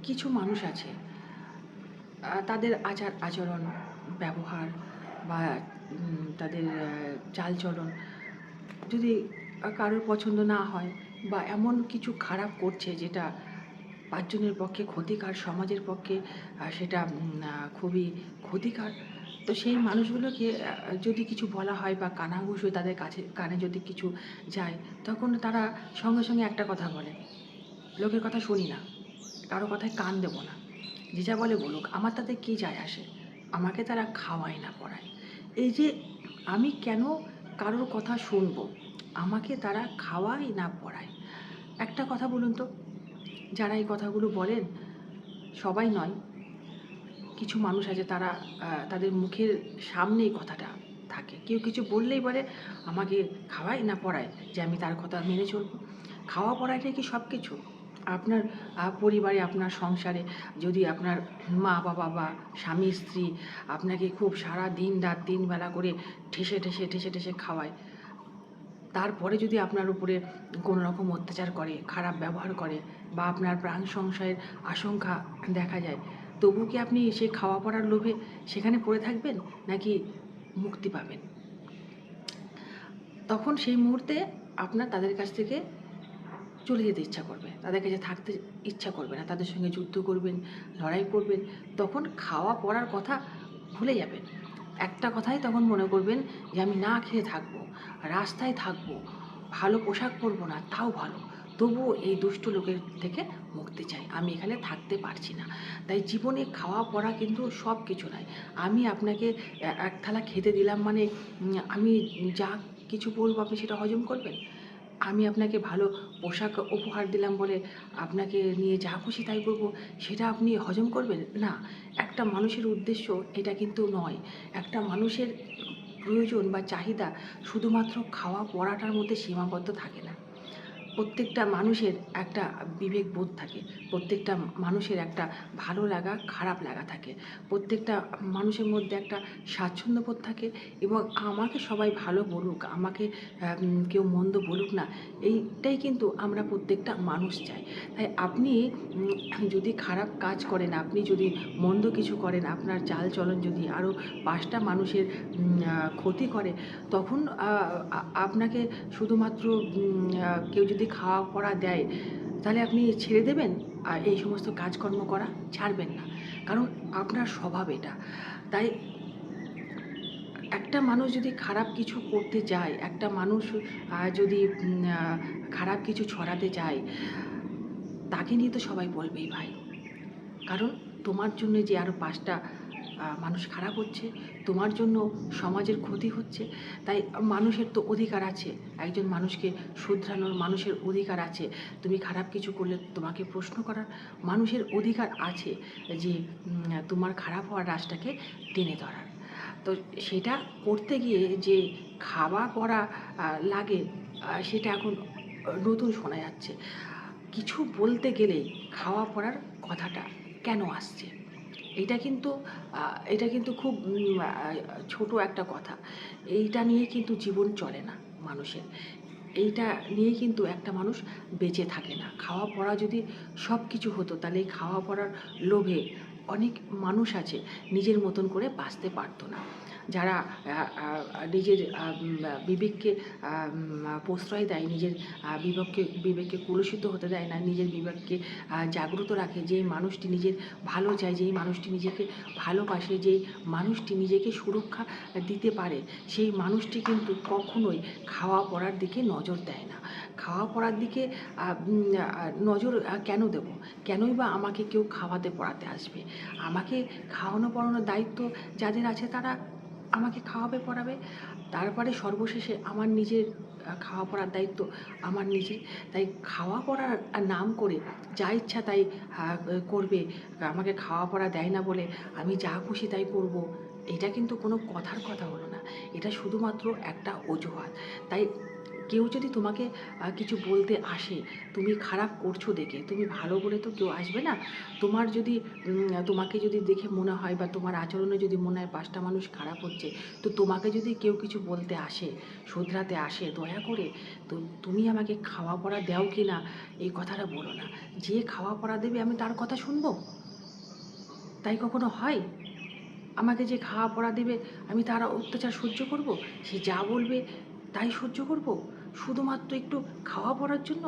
কিছু মানুষ আছে তাদের আচার আচরণ, ব্যবহার বা তাদের চালচলন যদি কারোর পছন্দ না হয় বা এমন কিছু খারাপ করছে যেটা ৫ জনের পক্ষে ক্ষতিকর, সমাজের পক্ষে সেটা খুবই ক্ষতিকর। তো সেই মানুষগুলোকে যদি কিছু বলা হয় বা কানাঘুষো তাদের কানে যদি কিছু যায়, তখন তারা সঙ্গে সঙ্গে একটা কথা বলে, লোকের কথা শুনি না, কারো কথায় কান দেবো না, যে যা বলে বলুক, আমার তাতে কী যায় আসে, আমাকে তারা খাওয়ায় না পড়ায়। এই যে আমি কেন কারোর কথা শুনবো, আমাকে তারা খাওয়ায় না পড়ায়। একটা কথা বলুন তো, যারা এই কথাগুলো বলেন, সবাই নয়, কিছু মানুষ আছে তারা তাদের মুখের সামনে এই কথাটা থাকে। কেউ কিছু বললেই বলে আমাকে খাওয়ায় না পড়ায় যে আমি তার কথা মেনে চলবো। খাওয়া পড়াটাই কি সব কিছু? আপনার পরিবারে, আপনার সংসারে যদি আপনার মা বাবা বা স্বামী স্ত্রী আপনাকে খুব সারা দিন রাত ৩ বেলা করে ঠেসে খাওয়ায়, তারপরে যদি আপনার উপরে কোনো রকম অত্যাচার করে, খারাপ ব্যবহার করে বা আপনার প্রাণ সংশয়ের আশঙ্কা দেখা যায়, তবু কি আপনি সেই খাওয়া পড়ার লোভে সেখানে পড়ে থাকবেন, নাকি মুক্তি পাবেন? তখন সেই মুহূর্তে আপনার তাদের কাছ থেকে চলে যেতে ইচ্ছা করবে, তাদের কাছে থাকতে ইচ্ছা করবে না, তাদের সঙ্গে যুদ্ধ করবেন, লড়াই করবেন। তখন খাওয়া পড়ার কথা ভুলে যাবেন। একটা কথাই তখন মনে করবেন যে আমি না খেয়ে থাকবো, রাস্তায় থাকবো, ভালো পোশাক পরবো না, তাও ভালো, তবুও এই দুষ্ট লোকের থেকে মুক্তি চাই, আমি এখানে থাকতে পারছি না। তাই জীবনে খাওয়া পড়া কিন্তু সব কিছু নয়। আমি আপনাকে এক থালা খেতে দিলাম মানে আমি যা কিছু বলবো আপনি সেটা হজম করবেন? আমি আপনাকে ভালো পোশাক উপহার দিলাম বলে আপনাকে নিয়ে যা খুশি তাই করব, সেটা আপনি হজম করবেন? না। একটা মানুষের উদ্দেশ্য এটা কিন্তু নয়। একটা মানুষের প্রয়োজন বা চাহিদা শুধুমাত্র খাওয়া পরাটার মধ্যে সীমাবদ্ধ থাকে না। প্রত্যেকটা মানুষের একটা বিবেকবোধ থাকে, প্রত্যেকটা মানুষের একটা ভালো লাগা খারাপ লাগা থাকে, প্রত্যেকটা মানুষের মধ্যে একটা স্বাচ্ছন্দ্যবোধ থাকে এবং আমাকে সবাই ভালো বলুক, আমাকে কেউ মন্দ বলুক না, এইটাই কিন্তু আমরা প্রত্যেকটা মানুষ চাই। তাই আপনি যদি খারাপ কাজ করেন, আপনি যদি মন্দ কিছু করেন, আপনার চালচলন যদি আরও ৫টা মানুষের ক্ষতি করে, তখন আপনাকে শুধুমাত্র কেউ যদি খাওয়া পড়া দেয়, তাহলে আপনি ছেড়ে দেবেন এই সমস্ত কাজকর্ম করা? ছাড়বেন না। কারণ আপনার স্বভাব এটা। তাই একটা মানুষ যদি খারাপ কিছু করতে যায়, একটা মানুষ যদি খারাপ কিছু ছড়াতে যায়, তাকে নিয়ে তো সবাই বলবেই ভাই। কারণ তোমার জন্য যে আরও ৫টা মানুষ খারাপ হচ্ছে, তোমার জন্য সমাজের ক্ষতি হচ্ছে। তাই মানুষের তো অধিকার আছে, একজন মানুষকে শুধরানোর মানুষের অধিকার আছে। তুমি খারাপ কিছু করলে তোমাকে প্রশ্ন করার মানুষের অধিকার আছে, যে তোমার খারাপ হওয়ার রাস্তাকে টেনে ধরার। তো সেটা করতে গিয়ে যে খাওয়া পড়া লাগে, সেটা এখন নতুন শোনা যাচ্ছে। কিছু বলতে গেলেই খাওয়া পড়ার কথাটা কেন আসছে? এটা কিন্তু খুব ছোটো একটা কথা। এইটা নিয়ে কিন্তু জীবন চলে না মানুষের। এইটা নিয়েই কিন্তু একটা মানুষ বেঁচে থাকে না। খাওয়া পড়া যদি সব কিছু হতো, তাহলে এই খাওয়া পড়ার লোভে অনেক মানুষ আছে নিজের মতন করে বাঁচতে পারতো না। যারা নিজের বিবেককে প্রশ্রয় দেয়, নিজের বিবেককে কলুষিত হতে দেয় না, নিজের বিবেককে জাগ্রত রাখে, যেই মানুষটি নিজের ভালো চায়, যেই মানুষটি নিজেকে ভালোবাসে, যেই মানুষটি নিজেকে সুরক্ষা দিতে পারে, সেই মানুষটি কিন্তু কখনোই খাওয়া পড়ার দিকে নজর দেয় না। খাওয়া পড়ার দিকে নজর কেন দেব? কেনই বা আমাকে কেউ খাওয়াতে পড়াতে আসবে? আমাকে খাওয়ানো পড়ানোর দায়িত্ব যাদের আছে তারা আমাকে খাওয়াবে পড়াবে। তারপরে সর্বশেষে আমার নিজের খাওয়া পড়ার দায়িত্ব আমার নিজের। তাই খাওয়া পড়ার নাম করে যা ইচ্ছা তাই করবে, আমাকে খাওয়া পড়া দেয় না বলে আমি যা খুশি তাই করব, এটা কিন্তু কোনো কথার কথা হলো না। এটা শুধুমাত্র একটা অজুহাত। তাই কেউ যদি তোমাকে কিছু বলতে আসে, তুমি খারাপ করছো দেখে, তুমি ভালো বলে তো কেউ আসবে না। তোমার যদি তোমাকে যদি দেখে মনে হয় বা তোমার আচরণে যদি মনে হয় 5টা মানুষ খারাপ হচ্ছে, তো তোমাকে যদি কেউ কিছু বলতে আসে, শোধরাতে আসে, দয়া করে তো তুমি আমাকে খাওয়া পড়া দাও কি না এই কথাটা বলো না। যে খাওয়া পড়া দেবে আমি তার কথা শুনবো? তাই কখনো হয়? আমাকে যে খাওয়া পড়া দেবে আমি তার অত্যাচার সহ্য করব? সে যা বলবে তাই সহ্য করব? শুধুমাত্র একটু খাওয়া পড়ার জন্য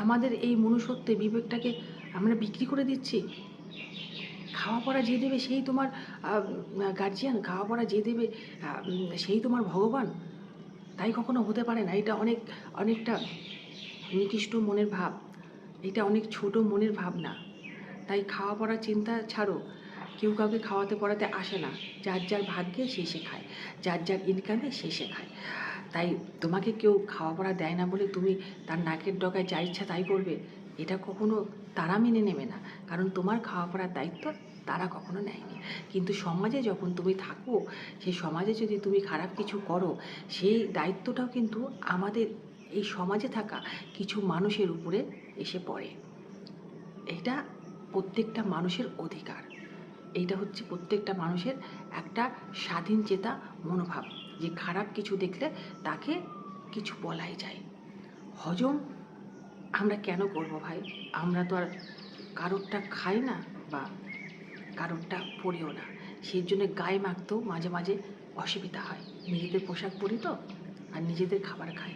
আমাদের এই মনুষ্যত্বে বিবেকটাকে আমরা বিক্রি করে দিচ্ছি। খাওয়া পড়া যে দেবে সেই তোমার গার্জিয়ান, খাওয়া পড়া যে দেবে সেই তোমার ভগবান? তাই কখনো হতে পারে না। এটা অনেকটা নিকৃষ্ট মনের ভাব। এটা অনেক ছোট মনের ভাবনা। তাই খাওয়া পড়ার চিন্তা ছাড়ো। কেউ কাউকে খাওয়াতে পড়াতে আসে না। যার যার ভাগ্যে সে খায়, যার যার ইনকামে সে খায়। তাই তোমাকে কেউ খাওয়া পড়া দেয় না বলে তুমি তার নাকের ডগায় যা ইচ্ছা তাই করবে, এটা কখনো তারা মেনে নেবে না। কারণ তোমার খাওয়া পড়ার দায়িত্ব তারা কখনো নেয়নি। কিন্তু সমাজে যখন তুমি থাকো, সেই সমাজে যদি তুমি খারাপ কিছু করো, সেই দায়িত্বটাও কিন্তু আমাদের এই সমাজে থাকা কিছু মানুষের উপরে এসে পড়ে। এটা প্রত্যেকটা মানুষের অধিকার। এইটা হচ্ছে প্রত্যেকটা মানুষের একটা স্বাধীন চেতা মনোভাব, যে খারাপ কিছু দেখলে তাকে কিছু বলাই যায়। হজম আমরা কেন করব ভাই? আমরা তো আর কারোরটা খাই না বা কারোরটা পরিও না। সেই জন্য গায়ে মাখতেও মাঝে মাঝে অসুবিধা হয়। নিজেদের পোশাক পরি তো, আর নিজেদের খাবার খাই।